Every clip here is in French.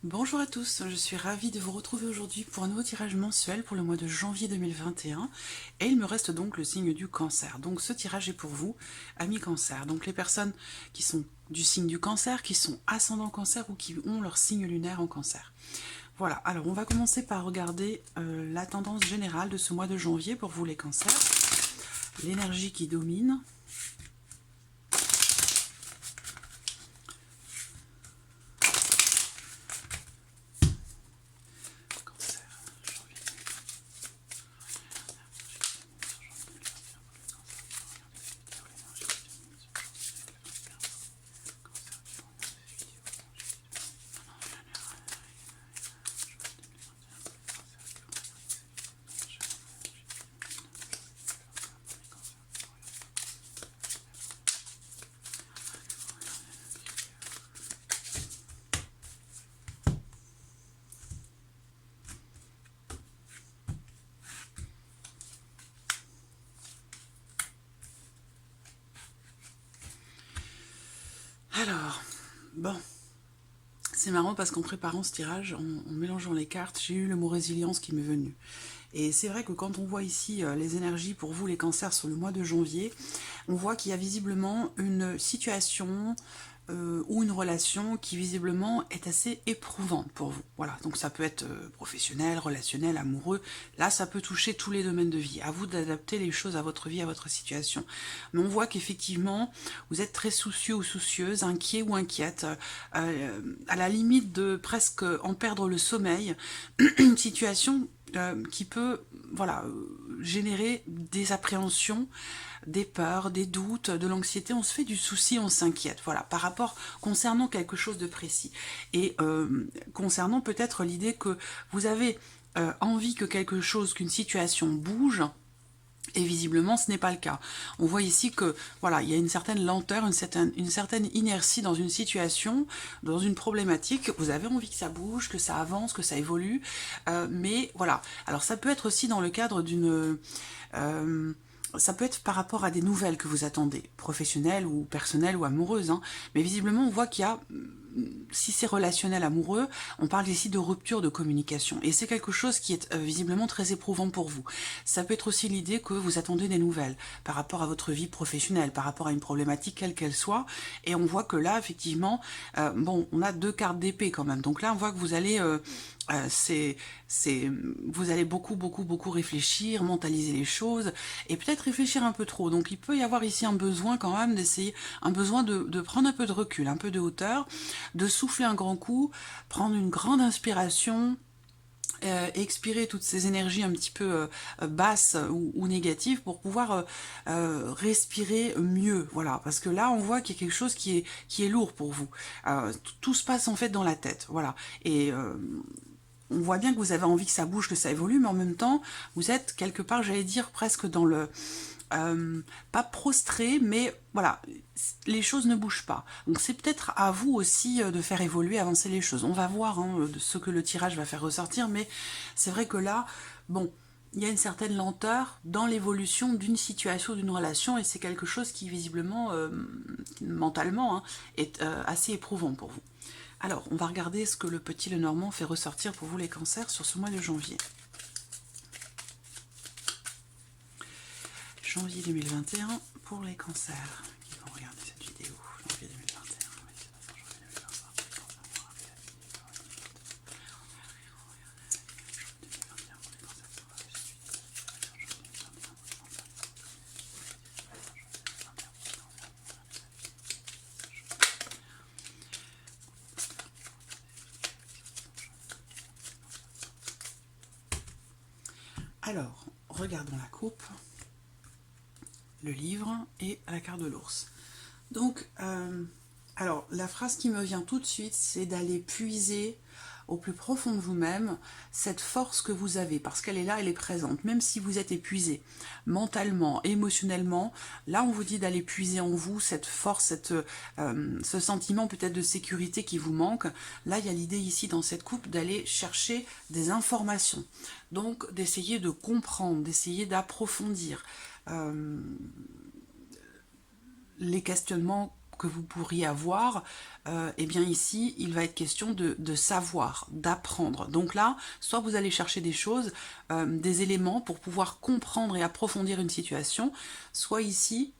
Bonjour à tous, je suis ravie de vous retrouver aujourd'hui pour un nouveau tirage mensuel pour le mois de janvier 2021 et il me reste donc le signe du cancer. Donc ce tirage est pour vous, amis cancer. Donc les personnes qui sont du signe du cancer, qui sont ascendant cancer ou qui ont leur signe lunaire en cancer. Voilà, alors on va commencer par regarder la tendance générale de ce mois de janvier pour vous les cancers. L'énergie qui domine. Alors, bon, c'est marrant parce qu'en préparant ce tirage, en mélangeant les cartes, j'ai eu le mot résilience qui m'est venu. Et c'est vrai que quand on voit ici les énergies pour vous les cancers sur le mois de janvier, on voit qu'il y a visiblement une situation ou une relation qui visiblement est assez éprouvante pour vous. Voilà, donc ça peut être professionnel, relationnel, amoureux. Là, ça peut toucher tous les domaines de vie. À vous d'adapter les choses à votre vie, à votre situation. Mais on voit qu'effectivement, vous êtes très soucieux ou soucieuse, inquiet ou inquiète, à la limite de presque en perdre le sommeil. Une situation qui peut voilà, générer des appréhensions, des peurs, des doutes, de l'anxiété. On se fait du souci, on s'inquiète, voilà, par rapport, concernant quelque chose de précis. Et concernant peut-être l'idée que vous avez envie que quelque chose, qu'une situation bouge, et visiblement, ce n'est pas le cas. On voit ici que voilà, il y a une certaine lenteur, une certaine inertie dans une situation, dans une problématique. Vous avez envie que ça bouge, que ça avance, que ça évolue. Mais voilà. Alors ça peut être aussi dans le cadre d'une... ça peut être par rapport à des nouvelles que vous attendez, professionnelles ou personnelles ou amoureuses. Hein. Mais visiblement, on voit qu'il y a... Si c'est relationnel amoureux, on parle ici de rupture de communication. Et c'est quelque chose qui est visiblement très éprouvant pour vous. Ça peut être aussi l'idée que vous attendez des nouvelles par rapport à votre vie professionnelle, par rapport à une problématique quelle qu'elle soit. Et on voit que là, effectivement, bon, on a deux cartes d'épée quand même. Donc là, on voit que vous allez... vous allez beaucoup réfléchir, mentaliser les choses et peut-être réfléchir un peu trop. Donc il peut y avoir ici un besoin quand même d'essayer, un besoin de prendre un peu de recul, un peu de hauteur, de souffler un grand coup, prendre une grande inspiration, expirer toutes ces énergies un petit peu basses ou négatives pour pouvoir respirer mieux, voilà, parce que là on voit qu'il y a quelque chose qui est lourd pour vous. Tout se passe en fait dans la tête, voilà, et on voit bien que vous avez envie que ça bouge, que ça évolue, mais en même temps, vous êtes quelque part, j'allais dire, presque dans le... pas prostré, mais voilà, les choses ne bougent pas. Donc c'est peut-être à vous aussi de faire évoluer, avancer les choses. On va voir hein, de ce que le tirage va faire ressortir, mais c'est vrai que là, bon, il y a une certaine lenteur dans l'évolution d'une situation, d'une relation, et c'est quelque chose qui visiblement, mentalement, hein, est assez éprouvant pour vous. Alors, on va regarder ce que le petit Lenormand fait ressortir pour vous les cancers sur ce mois de janvier. Janvier 2021 pour les cancers qui vont regarder cette vidéo. Janvier 2021. Alors, regardons la coupe, le livre et la carte de l'ours. Donc, alors, la phrase qui me vient tout de suite, c'est d'aller puiser au plus profond de vous-même cette force que vous avez, parce qu'elle est là, elle est présente, même si vous êtes épuisé mentalement, émotionnellement, là on vous dit d'aller puiser en vous cette force, ce sentiment peut-être de sécurité qui vous manque. Là il y a l'idée ici dans cette coupe d'aller chercher des informations, donc d'essayer de comprendre, d'essayer d'approfondir les questionnements que vous pourriez avoir, eh bien ici, il va être question de savoir, d'apprendre. Donc là, soit vous allez chercher des choses, des éléments pour pouvoir comprendre et approfondir une situation, soit ici,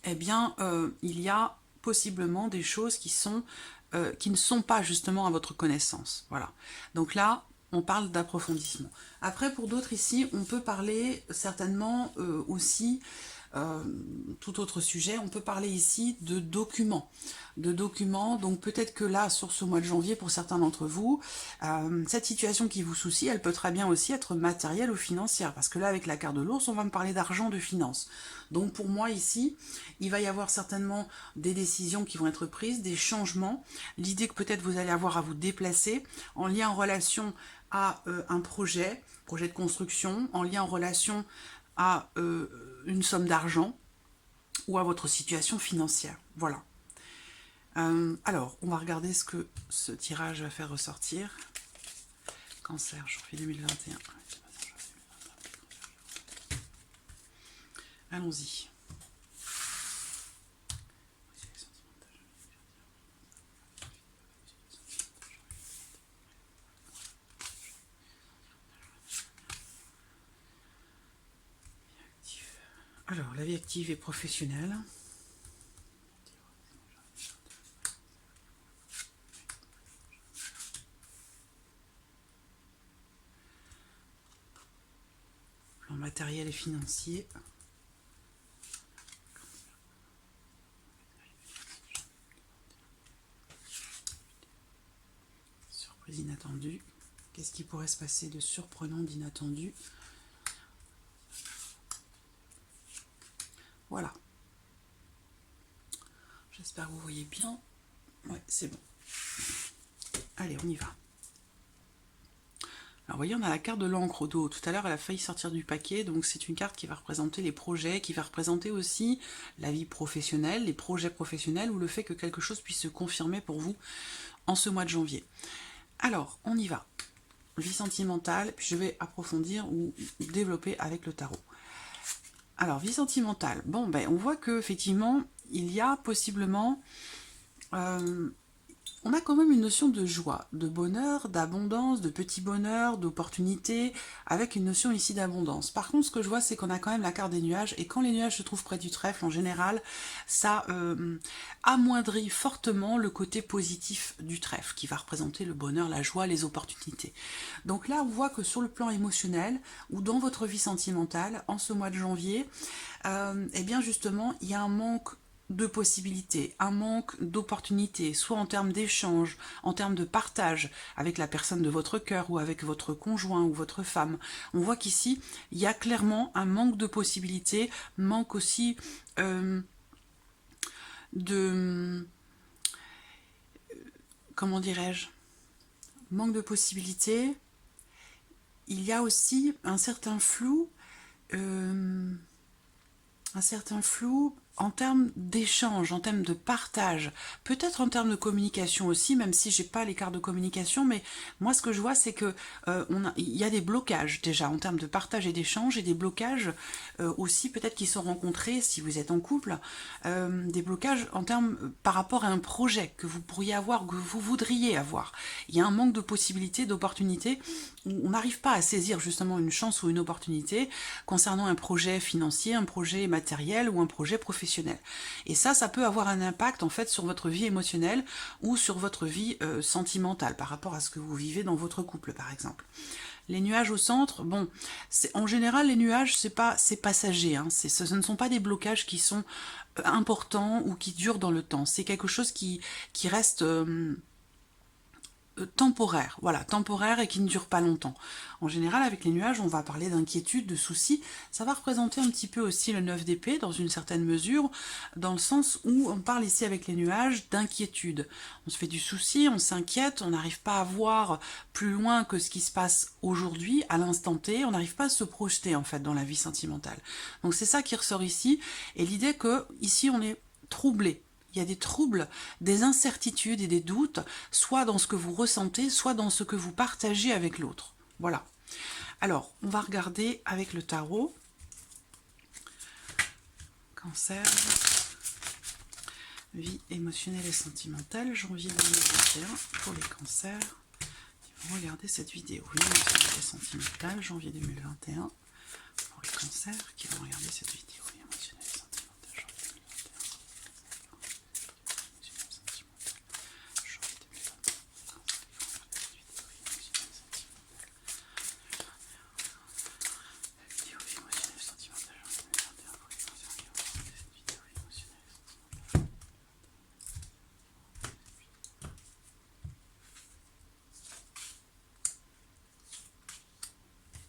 eh bien, il y a possiblement des choses qui ne sont pas justement à votre connaissance. Voilà. Donc là, on parle d'approfondissement. Après, pour d'autres ici, on peut parler certainement aussi, tout autre sujet, on peut parler ici de documents. Donc peut-être que là, sur ce mois de janvier, pour certains d'entre vous, cette situation qui vous soucie, elle peut très bien aussi être matérielle ou financière. Parce que là, avec la carte de l'ours, on va me parler d'argent, de finances. Donc pour moi ici, il va y avoir certainement des décisions qui vont être prises, des changements. L'idée que peut-être vous allez avoir à vous déplacer en lien, en relation à un projet de construction, en lien, en relation à une somme d'argent ou à votre situation financière. Voilà. Alors, on va regarder ce que ce tirage va faire ressortir. Cancer, janvier 2021. Allons-y. Alors, la vie active et professionnelle. Plan matériel et financier. Surprise inattendue. Qu'est-ce qui pourrait se passer de surprenant, d'inattendu? Voilà. J'espère que vous voyez bien. Ouais, c'est bon. Allez, on y va. Alors, vous voyez, on a la carte de l'encre au dos. Tout à l'heure, elle a failli sortir du paquet. Donc, c'est une carte qui va représenter les projets, qui va représenter aussi la vie professionnelle, les projets professionnels ou le fait que quelque chose puisse se confirmer pour vous en ce mois de janvier. Alors, on y va. Vie sentimentale, puis je vais approfondir ou développer avec le tarot. Alors, vie sentimentale. Bon, ben, on voit que effectivement, il y a possiblement... on a quand même une notion de joie, de bonheur, d'abondance, de petit bonheur, d'opportunité, avec une notion ici d'abondance. Par contre, ce que je vois, c'est qu'on a quand même la carte des nuages, et quand les nuages se trouvent près du trèfle, en général, ça amoindrit fortement le côté positif du trèfle, qui va représenter le bonheur, la joie, les opportunités. Donc là, on voit que sur le plan émotionnel, ou dans votre vie sentimentale, en ce mois de janvier, eh bien justement, il y a un manque de possibilités, un manque d'opportunités, soit en termes d'échange, en termes de partage avec la personne de votre cœur ou avec votre conjoint ou votre femme. On voit qu'ici, il y a clairement un manque de possibilités, manque aussi de... Comment dirais-je? Manque de possibilités. Il y a aussi un certain flou en termes d'échange, en termes de partage, peut-être en termes de communication aussi, même si j'ai pas les cartes de communication, mais moi ce que je vois c'est que il y a des blocages déjà en termes de partage et d'échange, et des blocages aussi peut-être qui sont rencontrés si vous êtes en couple, des blocages en termes par rapport à un projet que vous pourriez avoir, que vous voudriez avoir. Il y a un manque de possibilités, d'opportunités, où on n'arrive pas à saisir justement une chance ou une opportunité concernant un projet financier, un projet matériel ou un projet professionnel. Et ça peut avoir un impact en fait sur votre vie émotionnelle ou sur votre vie sentimentale par rapport à ce que vous vivez dans votre couple par exemple. Les nuages au centre, bon, en général les nuages c'est passager, hein, ce ne sont pas des blocages qui sont importants ou qui durent dans le temps, c'est quelque chose qui reste... temporaire, voilà, temporaire et qui ne dure pas longtemps. En général, avec les nuages, on va parler d'inquiétude, de soucis. Ça va représenter un petit peu aussi le 9 d'épée, dans une certaine mesure, dans le sens où on parle ici avec les nuages d'inquiétude. On se fait du souci, on s'inquiète, on n'arrive pas à voir plus loin que ce qui se passe aujourd'hui, à l'instant T, on n'arrive pas à se projeter en fait dans la vie sentimentale. Donc c'est ça qui ressort ici, et l'idée que ici on est troublé. Il y a des troubles, des incertitudes et des doutes, soit dans ce que vous ressentez, soit dans ce que vous partagez avec l'autre. Voilà. Alors, on va regarder avec le tarot. Cancer. Vie émotionnelle et sentimentale, janvier 2021 pour les cancers. Ils vont regarder cette vidéo. Vie émotionnelle et sentimentale, janvier 2021 pour les cancers qui vont regarder cette vidéo. Vie émotionnelle et sentimentale, janvier 2021.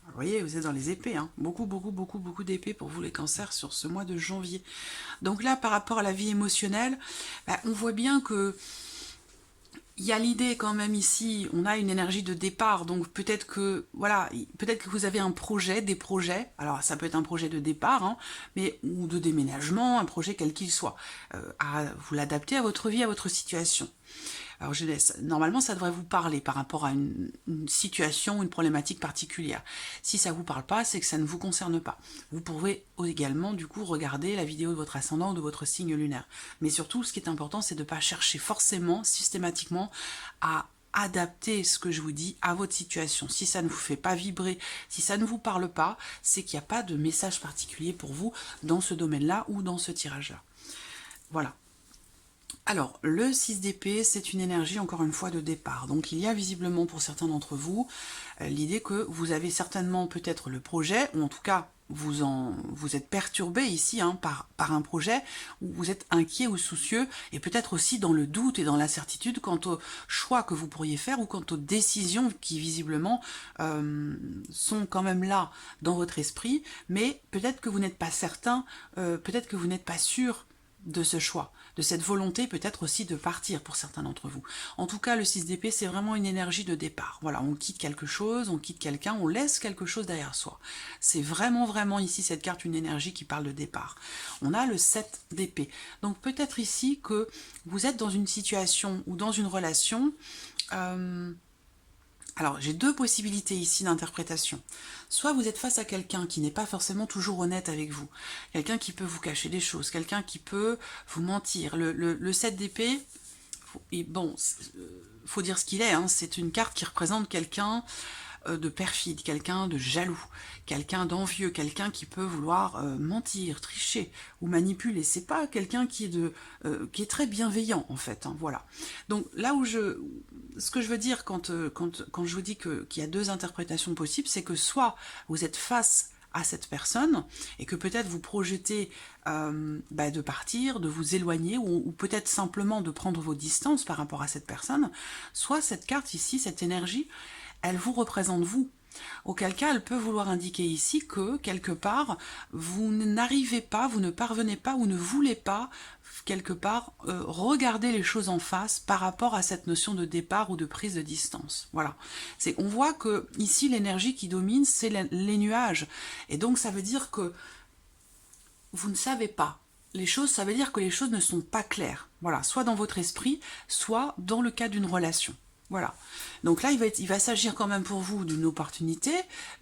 Vous voyez, vous êtes dans les épées, hein. Beaucoup d'épées pour vous les cancers sur ce mois de janvier. Donc là, par rapport à la vie émotionnelle, on voit bien que il y a l'idée quand même ici, on a une énergie de départ, donc peut-être que voilà, peut-être que vous avez un projet, des projets, alors ça peut être un projet de départ, hein, mais ou de déménagement, un projet quel qu'il soit, vous l'adaptez à votre vie, à votre situation. Alors je laisse, normalement ça devrait vous parler par rapport à une situation, une problématique particulière. Si ça ne vous parle pas, c'est que ça ne vous concerne pas. Vous pourrez également du coup regarder la vidéo de votre ascendant ou de votre signe lunaire. Mais surtout, ce qui est important, c'est de ne pas chercher forcément, systématiquement, à adapter ce que je vous dis à votre situation. Si ça ne vous fait pas vibrer, si ça ne vous parle pas, c'est qu'il n'y a pas de message particulier pour vous dans ce domaine-là ou dans ce tirage-là. Voilà. Alors, le 6 d'épée, c'est une énergie, encore une fois, de départ. Donc, il y a visiblement, pour certains d'entre vous, l'idée que vous avez certainement peut-être le projet, ou en tout cas, vous êtes perturbé ici hein, par un projet, où vous êtes inquiet ou soucieux, et peut-être aussi dans le doute et dans l'incertitude quant aux choix que vous pourriez faire, ou quant aux décisions qui, visiblement, sont quand même là dans votre esprit, mais peut-être que vous n'êtes pas certain, peut-être que vous n'êtes pas sûr de ce choix, de cette volonté peut-être aussi de partir pour certains d'entre vous. En tout cas, le 6 d'épée, c'est vraiment une énergie de départ. Voilà, on quitte quelque chose, on quitte quelqu'un, on laisse quelque chose derrière soi. C'est vraiment ici, cette carte, une énergie qui parle de départ. On a le 7 d'épée. Donc peut-être ici que vous êtes dans une situation ou dans une relation... Alors, j'ai deux possibilités ici d'interprétation. Soit vous êtes face à quelqu'un qui n'est pas forcément toujours honnête avec vous, quelqu'un qui peut vous cacher des choses, quelqu'un qui peut vous mentir. Le 7 d'épée, bon, faut dire ce qu'il est, hein, c'est une carte qui représente quelqu'un de perfide, quelqu'un de jaloux, quelqu'un d'envieux, quelqu'un qui peut vouloir mentir, tricher ou manipuler. C'est pas quelqu'un qui est très bienveillant en fait. Hein, voilà. Donc là où ce que je veux dire quand je vous dis qu'il y a deux interprétations possibles, c'est que soit vous êtes face à cette personne et que peut-être vous projetez de partir, de vous éloigner ou peut-être simplement de prendre vos distances par rapport à cette personne, soit cette carte ici, cette énergie, elle vous représente vous. Auquel cas, elle peut vouloir indiquer ici que, quelque part, vous n'arrivez pas, vous ne parvenez pas ou ne voulez pas, quelque part, regarder les choses en face par rapport à cette notion de départ ou de prise de distance. Voilà. On voit que ici, l'énergie qui domine, c'est les nuages. Et donc, ça veut dire que vous ne savez pas. Les choses, ça veut dire que les choses ne sont pas claires. Voilà, soit dans votre esprit, soit dans le cas d'une relation. Voilà. Donc là, il va s'agir quand même pour vous d'une opportunité,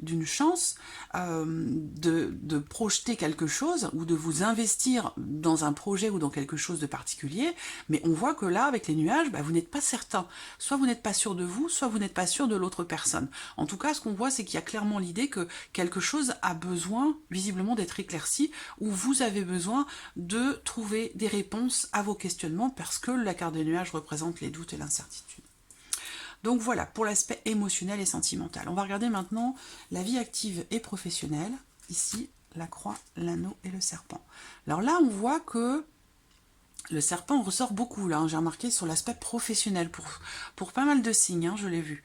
d'une chance de projeter quelque chose ou de vous investir dans un projet ou dans quelque chose de particulier. Mais on voit que là, avec les nuages, vous n'êtes pas certain. Soit vous n'êtes pas sûr de vous, soit vous n'êtes pas sûr de l'autre personne. En tout cas, ce qu'on voit, c'est qu'il y a clairement l'idée que quelque chose a besoin, visiblement, d'être éclairci, ou vous avez besoin de trouver des réponses à vos questionnements parce que la carte des nuages représente les doutes et l'incertitude. Donc voilà, pour l'aspect émotionnel et sentimental. On va regarder maintenant la vie active et professionnelle. Ici, la croix, l'anneau et le serpent. Alors là, on voit que le serpent ressort beaucoup, là, hein, j'ai remarqué sur l'aspect professionnel, pour pas mal de signes, hein, je l'ai vu.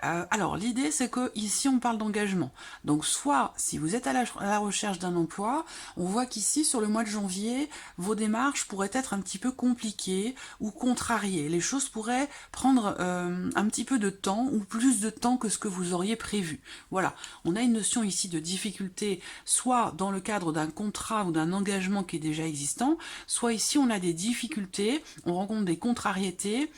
Alors, l'idée, c'est que ici, on parle d'engagement. Donc, soit, si vous êtes à la recherche d'un emploi, on voit qu'ici, sur le mois de janvier, vos démarches pourraient être un petit peu compliquées ou contrariées. Les choses pourraient prendre un petit peu de temps ou plus de temps que ce que vous auriez prévu. Voilà, on a une notion ici de difficulté, soit dans le cadre d'un contrat ou d'un engagement qui est déjà existant, soit ici, on a des difficultés, on rencontre des contrariétés,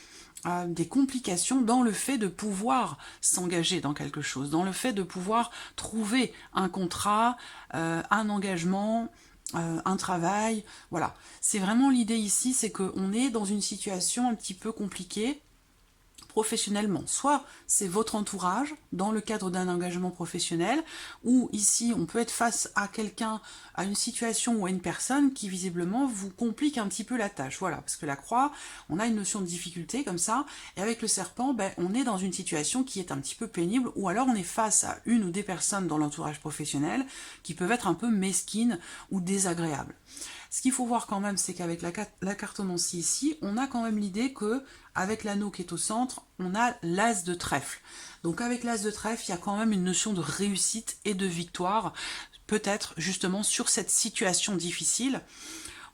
des complications dans le fait de pouvoir s'engager dans quelque chose, dans le fait de pouvoir trouver un contrat, un engagement, un travail, voilà. C'est vraiment l'idée ici, c'est qu'on est dans une situation un petit peu compliquée, professionnellement. Soit c'est votre entourage dans le cadre d'un engagement professionnel, ou ici on peut être face à quelqu'un, à une situation ou à une personne qui visiblement vous complique un petit peu la tâche. Voilà, parce que la croix, on a une notion de difficulté comme ça, et avec le serpent, ben, on est dans une situation qui est un petit peu pénible, ou alors on est face à une ou des personnes dans l'entourage professionnel qui peuvent être un peu mesquines ou désagréables. Ce qu'il faut voir quand même, c'est qu'avec la cartomancie ici, on a quand même l'idée que, avec l'anneau qui est au centre, on a l'as de trèfle. Donc avec l'as de trèfle, il y a quand même une notion de réussite et de victoire, peut-être justement sur cette situation difficile,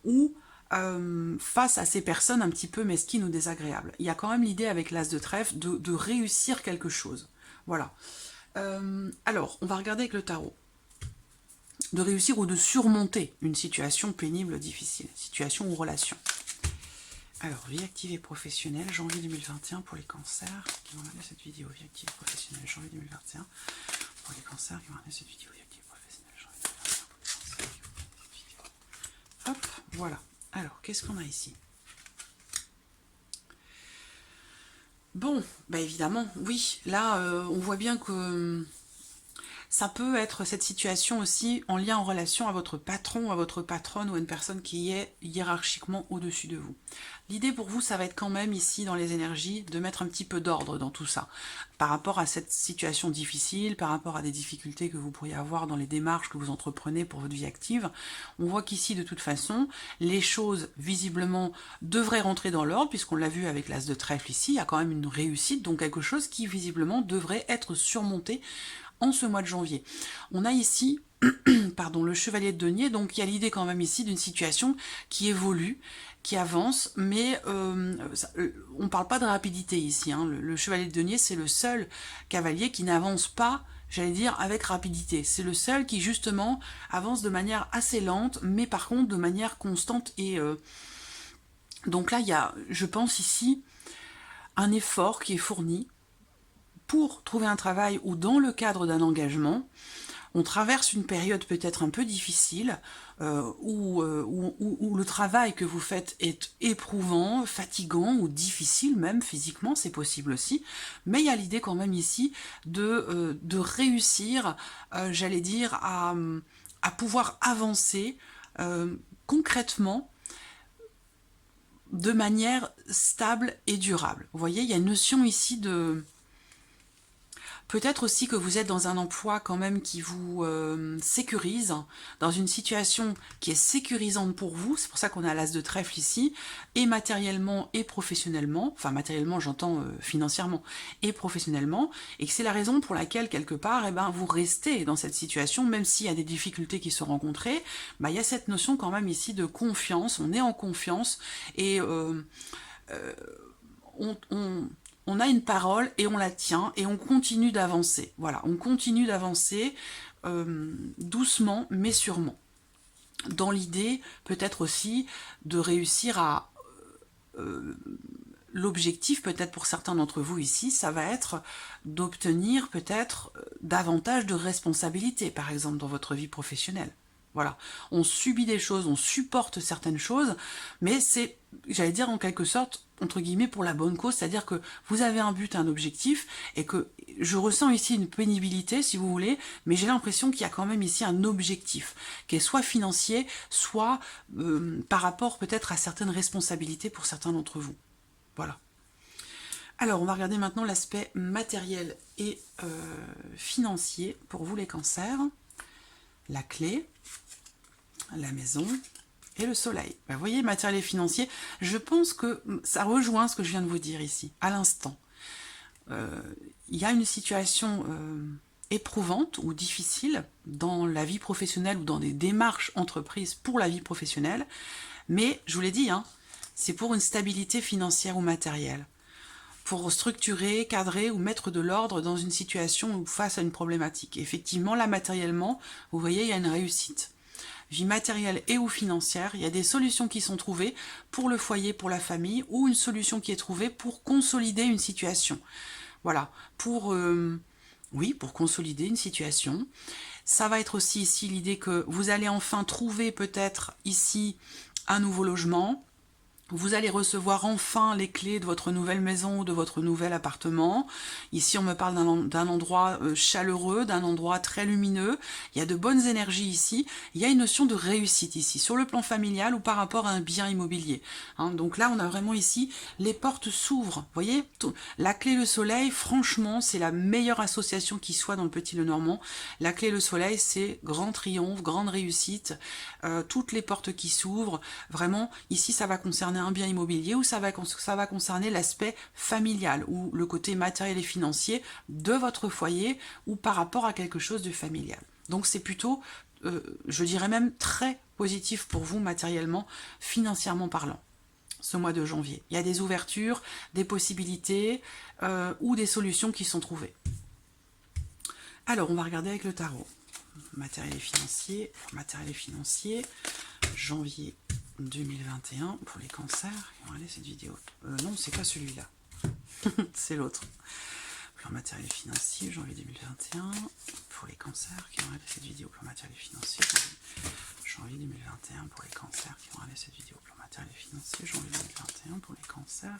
où face à ces personnes un petit peu mesquines ou désagréables. Il y a quand même l'idée avec l'as de trèfle de réussir quelque chose. Voilà. Alors, on va regarder avec le tarot. De réussir ou de surmonter une situation pénible, difficile, situation ou relation. Alors, vie active professionnelle, janvier 2021 pour les cancers qui vont regarder cette vidéo. Vie active professionnelle, janvier 2021 pour les cancers qui vont regarder cette vidéo. Vie active professionnelle, janvier 2021 pour les cancers qui vont regarder cette vidéo. Hop, voilà. Alors, qu'est-ce qu'on a ici? Bon, bah évidemment, oui. Là, on voit bien que ça peut être cette situation aussi en lien, en relation à votre patron, à votre patronne ou à une personne qui est hiérarchiquement au-dessus de vous. L'idée pour vous, ça va être quand même ici dans les énergies de mettre un petit peu d'ordre dans tout ça. Par rapport à cette situation difficile, par rapport à des difficultés que vous pourriez avoir dans les démarches que vous entreprenez pour votre vie active, on voit qu'ici de toute façon, les choses visiblement devraient rentrer dans l'ordre, puisqu'on l'a vu avec l'as de trèfle ici, il y a quand même une réussite, donc quelque chose qui visiblement devrait être surmonté en ce mois de janvier. On a ici pardon, le chevalier de denier, donc il y a l'idée quand même ici d'une situation qui évolue, qui avance, mais on ne parle pas de rapidité ici. Hein. Le chevalier de denier, c'est le seul cavalier qui n'avance pas, j'allais dire, avec rapidité. C'est le seul qui justement avance de manière assez lente, mais par contre de manière constante. Et donc là, il y a, je pense ici, un effort qui est fourni pour trouver un travail ou dans le cadre d'un engagement. On traverse une période peut-être un peu difficile, où le travail que vous faites est éprouvant, fatigant ou difficile même physiquement, c'est possible aussi, mais il y a l'idée quand même ici de réussir, j'allais dire, à pouvoir avancer concrètement de manière stable et durable. Vous voyez, il y a une notion ici de... Peut-être aussi que vous êtes dans un emploi quand même qui vous sécurise, dans une situation qui est sécurisante pour vous, c'est pour ça qu'on a l'as de trèfle ici, et matériellement et professionnellement, enfin matériellement j'entends financièrement et professionnellement, et que c'est la raison pour laquelle quelque part eh ben, vous restez dans cette situation, même s'il y a des difficultés qui sont rencontrées, bah, il y a cette notion quand même ici de confiance, on est en confiance, et on a une parole et on la tient et on continue d'avancer. Voilà, on continue d'avancer doucement mais sûrement. Dans l'idée, peut-être aussi de réussir à... l'objectif, peut-être pour certains d'entre vous ici, ça va être d'obtenir peut-être davantage de responsabilités, par exemple, dans votre vie professionnelle. Voilà, on subit des choses, on supporte certaines choses, mais c'est, j'allais dire en quelque sorte, entre guillemets, pour la bonne cause, c'est-à-dire que vous avez un but, un objectif, et que je ressens ici une pénibilité, si vous voulez, mais j'ai l'impression qu'il y a quand même ici un objectif, qui est soit financier, soit par rapport peut-être à certaines responsabilités pour certains d'entre vous. Voilà. Alors, on va regarder maintenant l'aspect matériel et financier pour vous les cancers. La clé, la maison et le soleil. Vous voyez, matériel et financier, je pense que ça rejoint ce que je viens de vous dire ici, à l'instant. Il y a une situation éprouvante ou difficile dans la vie professionnelle ou dans des démarches entreprises pour la vie professionnelle, mais je vous l'ai dit, hein, c'est pour une stabilité financière ou matérielle, pour structurer, cadrer ou mettre de l'ordre dans une situation ou face à une problématique. Effectivement, là, matériellement, vous voyez, il y a une réussite. Vie matérielle et ou financière, il y a des solutions qui sont trouvées pour le foyer, pour la famille, ou une solution qui est trouvée pour consolider une situation. Voilà, pour consolider une situation. Ça va être aussi ici l'idée que vous allez enfin trouver peut-être ici un nouveau logement. Vous allez recevoir enfin les clés de votre nouvelle maison ou de votre nouvel appartement. Ici, on me parle d'un endroit chaleureux, d'un endroit très lumineux. Il y a de bonnes énergies ici. Il y a une notion de réussite ici, sur le plan familial ou par rapport à un bien immobilier. Hein, donc là, on a vraiment ici, les portes s'ouvrent. Vous voyez, la clé le soleil, franchement, c'est la meilleure association qui soit dans le Petit Lenormand. La clé le soleil, c'est grand triomphe, grande réussite, toutes les portes qui s'ouvrent. Vraiment, ici, ça va concerner un bien immobilier ou ça va concerner l'aspect familial ou le côté matériel et financier de votre foyer ou par rapport à quelque chose de familial. Donc c'est plutôt, je dirais même très positif pour vous matériellement, financièrement parlant, ce mois de janvier. Il y a des ouvertures, des possibilités ou des solutions qui sont trouvées. Alors on va regarder avec le tarot. Matériel et financier, janvier 2021 pour les cancers. Regardez cette vidéo. Non, c'est pas celui-là. C'est l'autre. Plan matériel et financier, janvier 2021 pour les cancers qui ont regardé cette vidéo. Plan matériel et financier, janvier 2021 pour les cancers qui ont regardé cette vidéo. Plan matériel et financier, janvier 2021 pour les cancers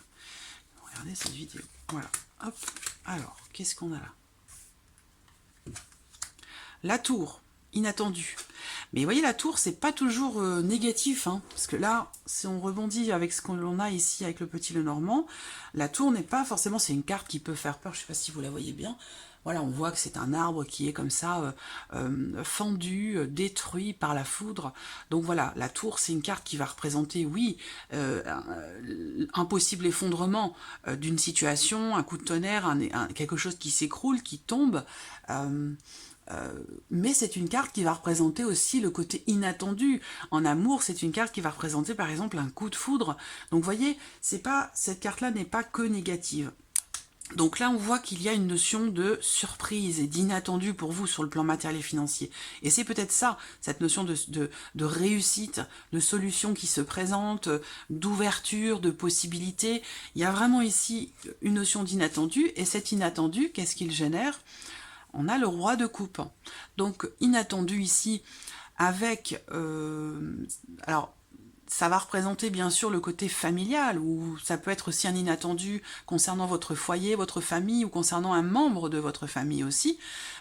qui ont regardé cette vidéo. Voilà. Hop. Alors, qu'est-ce qu'on a là? La tour. Inattendu. Mais vous voyez, la tour, c'est pas toujours négatif, hein, parce que là, si on rebondit avec ce qu'on a ici avec le Petit Lenormand, la tour n'est pas forcément, c'est une carte qui peut faire peur, je sais pas si vous la voyez bien. Voilà, on voit que c'est un arbre qui est comme ça, fendu, détruit par la foudre. Donc voilà, la tour, c'est une carte qui va représenter, oui, un possible effondrement d'une situation, un coup de tonnerre, quelque chose qui s'écroule, qui tombe. Mais c'est une carte qui va représenter aussi le côté inattendu. En amour, c'est une carte qui va représenter par exemple un coup de foudre. Donc vous voyez, cette carte-là n'est pas que négative. Donc là, on voit qu'il y a une notion de surprise et d'inattendu pour vous sur le plan matériel et financier. Et c'est peut-être ça, cette notion de réussite, de solution qui se présente, d'ouverture, de possibilité. Il y a vraiment ici une notion d'inattendu. Et cet inattendu, qu'est-ce qu'il génère ? On a le roi de coupe. Donc, inattendu ici, avec... alors, ça va représenter bien sûr le côté familial, ou ça peut être aussi un inattendu concernant votre foyer, votre famille, ou concernant un membre de votre famille aussi.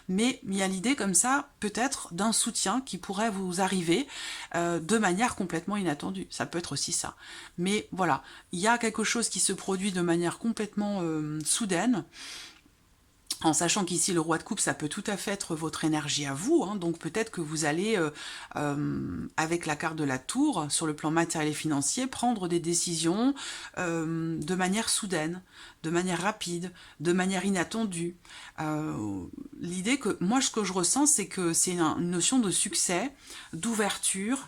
Mais il y a l'idée comme ça, peut-être, d'un soutien qui pourrait vous arriver de manière complètement inattendue. Ça peut être aussi ça. Mais voilà, il y a quelque chose qui se produit de manière complètement soudaine, en sachant qu'ici, le roi de coupe, ça peut tout à fait être votre énergie à vous. Hein, donc peut-être que vous allez, avec la carte de la tour, sur le plan matériel et financier, prendre des décisions de manière soudaine, de manière rapide, de manière inattendue. L'idée que, moi, ce que je ressens, c'est que c'est une notion de succès, d'ouverture,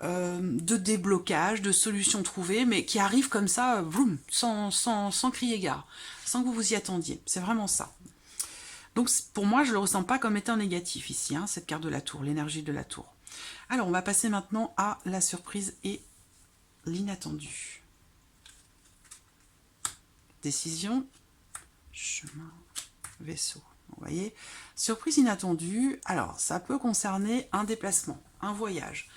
de déblocage, de solutions trouvées, mais qui arrive comme ça, vroom, sans crier gare, sans que vous vous y attendiez. C'est vraiment ça. Donc pour moi, je ne le ressens pas comme étant négatif ici, hein, cette carte de la tour, l'énergie de la tour. Alors, on va passer maintenant à la surprise et l'inattendu. Décision, chemin, vaisseau. Vous voyez, surprise inattendue. Alors, ça peut concerner un déplacement, un voyage.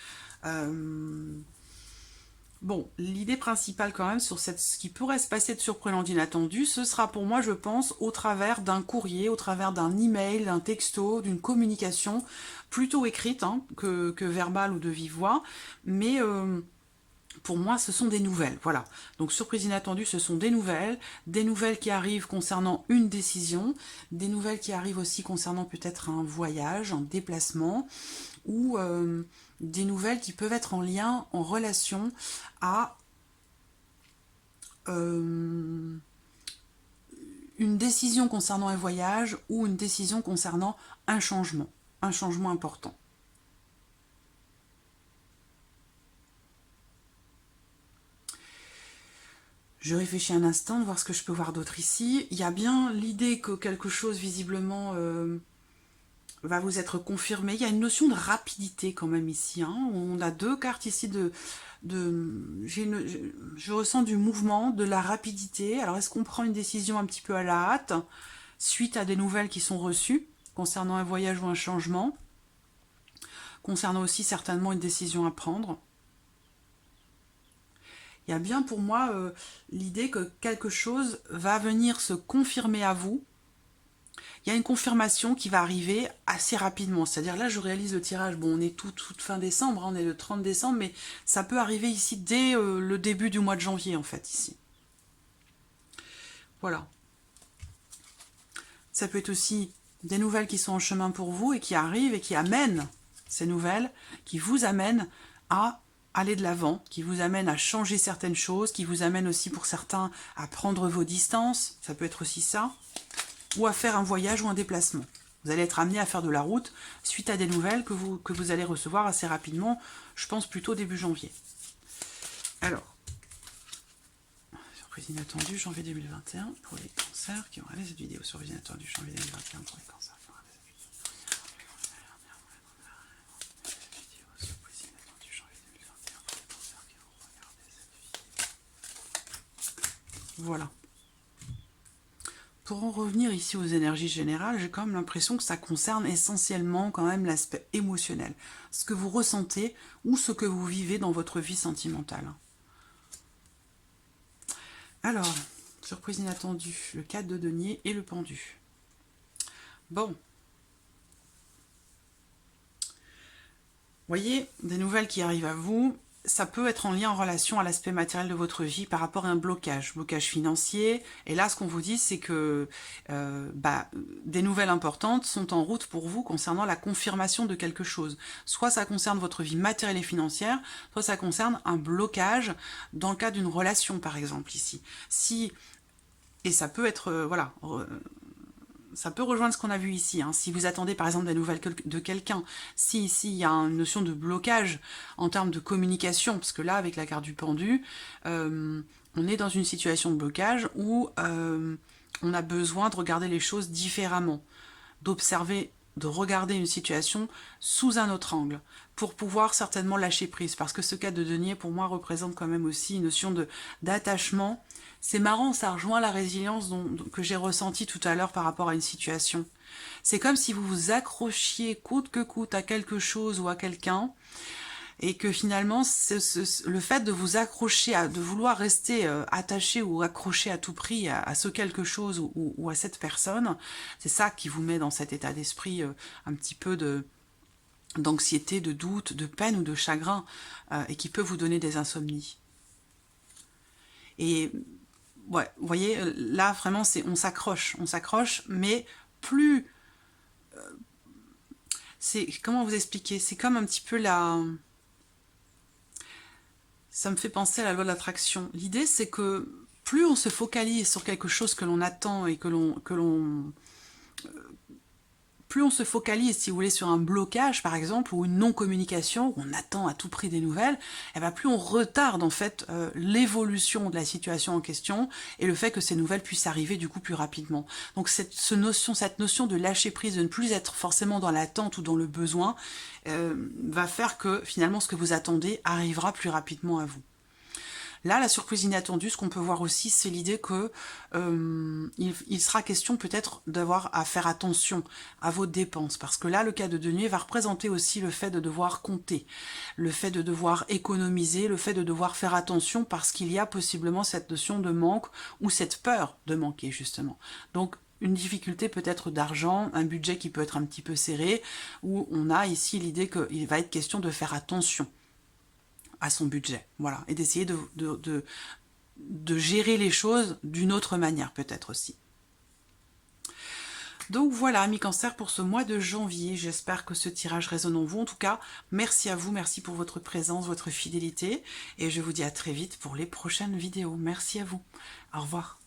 Bon, l'idée principale quand même sur ce qui pourrait se passer de surprenant d'inattendu, ce sera pour moi, je pense, au travers d'un courrier, au travers d'un email, d'un texto, d'une communication plutôt écrite hein, que verbale ou de vive voix, mais pour moi, ce sont des nouvelles, voilà. Donc, surprise inattendue, ce sont des nouvelles qui arrivent concernant une décision, des nouvelles qui arrivent aussi concernant peut-être un voyage, un déplacement, ou des nouvelles qui peuvent être en lien, en relation à une décision concernant un voyage ou une décision concernant un changement important. Je réfléchis un instant, de voir ce que je peux voir d'autre ici. Il y a bien l'idée que quelque chose visiblement va vous être confirmé. Il y a une notion de rapidité quand même ici. Hein. On a deux cartes ici je ressens du mouvement, de la rapidité. Alors est-ce qu'on prend une décision un petit peu à la hâte, suite à des nouvelles qui sont reçues, concernant un voyage ou un changement? concernant aussi certainement une décision à prendre. Il y a bien pour moi l'idée que quelque chose va venir se confirmer à vous. Il y a une confirmation qui va arriver assez rapidement. C'est-à-dire là, je réalise le tirage. Bon, on est toute fin décembre, hein, on est le 30 décembre, mais ça peut arriver ici dès le début du mois de janvier, en fait, ici. Voilà. Ça peut être aussi des nouvelles qui sont en chemin pour vous et qui arrivent et qui amènent ces nouvelles, qui vous amènent à aller de l'avant, qui vous amènent à changer certaines choses, qui vous amènent aussi pour certains à prendre vos distances, ça peut être aussi ça, ou à faire un voyage ou un déplacement. Vous allez être amené à faire de la route suite à des nouvelles que vous allez recevoir assez rapidement, je pense plutôt début janvier. Alors, surprise inattendue, janvier 2021, pour les cancers qui ont regardé cette vidéo. Surprise inattendue, janvier 2021, pour les cancers qui ont regardé cette vidéo. Surprise inattendue, janvier 2021, pour les cancers qui ont regardé cette vidéo. Voilà. Pour en revenir ici aux énergies générales, j'ai quand même l'impression que ça concerne essentiellement quand même l'aspect émotionnel. Ce que vous ressentez ou ce que vous vivez dans votre vie sentimentale. Alors, surprise inattendue, le 4 de denier et le pendu. Bon. Voyez, des nouvelles qui arrivent à vous, ça peut être en lien, en relation à l'aspect matériel de votre vie par rapport à un blocage financier. Et là, ce qu'on vous dit, c'est que des nouvelles importantes sont en route pour vous concernant la confirmation de quelque chose. Soit ça concerne votre vie matérielle et financière, soit ça concerne un blocage dans le cadre d'une relation, par exemple, ici. Et ça peut être, voilà... Ça peut rejoindre ce qu'on a vu ici. Hein. Si vous attendez par exemple des nouvelles de quelqu'un, si ici il y a une notion de blocage en termes de communication, parce que là avec la carte du pendu, on est dans une situation de blocage où on a besoin de regarder les choses différemment, d'observer, de regarder une situation sous un autre angle, pour pouvoir certainement lâcher prise, parce que ce cas de denier pour moi représente quand même aussi une notion d'attachement. C'est marrant, ça rejoint la résilience que j'ai ressentie tout à l'heure par rapport à une situation. C'est comme si vous vous accrochiez coûte que coûte à quelque chose ou à quelqu'un, et que finalement, le fait de vous accrocher, de vouloir rester attaché ou accroché à tout prix à ce quelque chose ou à cette personne, c'est ça qui vous met dans cet état d'esprit un petit peu d'anxiété, de doute, de peine ou de chagrin, et qui peut vous donner des insomnies. Et ouais, vous voyez, là vraiment, on s'accroche, mais plus... comment vous expliquer? C'est comme un petit peu ça me fait penser à la loi de l'attraction. L'idée, c'est que plus on se focalise sur quelque chose que l'on attend et plus on se focalise, si vous voulez, sur un blocage, par exemple, ou une non-communication, où on attend à tout prix des nouvelles, et bien plus on retarde, en fait, l'évolution de la situation en question, et le fait que ces nouvelles puissent arriver, du coup, plus rapidement. Donc, cette notion de lâcher prise, de ne plus être forcément dans l'attente ou dans le besoin, va faire que, finalement, ce que vous attendez arrivera plus rapidement à vous. Là, la surprise inattendue, ce qu'on peut voir aussi, c'est l'idée que il sera question peut-être d'avoir à faire attention à vos dépenses. Parce que là, le cas de denier va représenter aussi le fait de devoir compter, le fait de devoir économiser, le fait de devoir faire attention parce qu'il y a possiblement cette notion de manque ou cette peur de manquer, justement. Donc, une difficulté peut-être d'argent, un budget qui peut être un petit peu serré, où on a ici l'idée qu'il va être question de faire attention à son budget, voilà, et d'essayer de gérer les choses d'une autre manière peut-être aussi. Donc voilà, amis Cancer, pour ce mois de janvier, j'espère que ce tirage résonne en vous. En tout cas, merci à vous, merci pour votre présence, votre fidélité, et je vous dis à très vite pour les prochaines vidéos. Merci à vous, au revoir.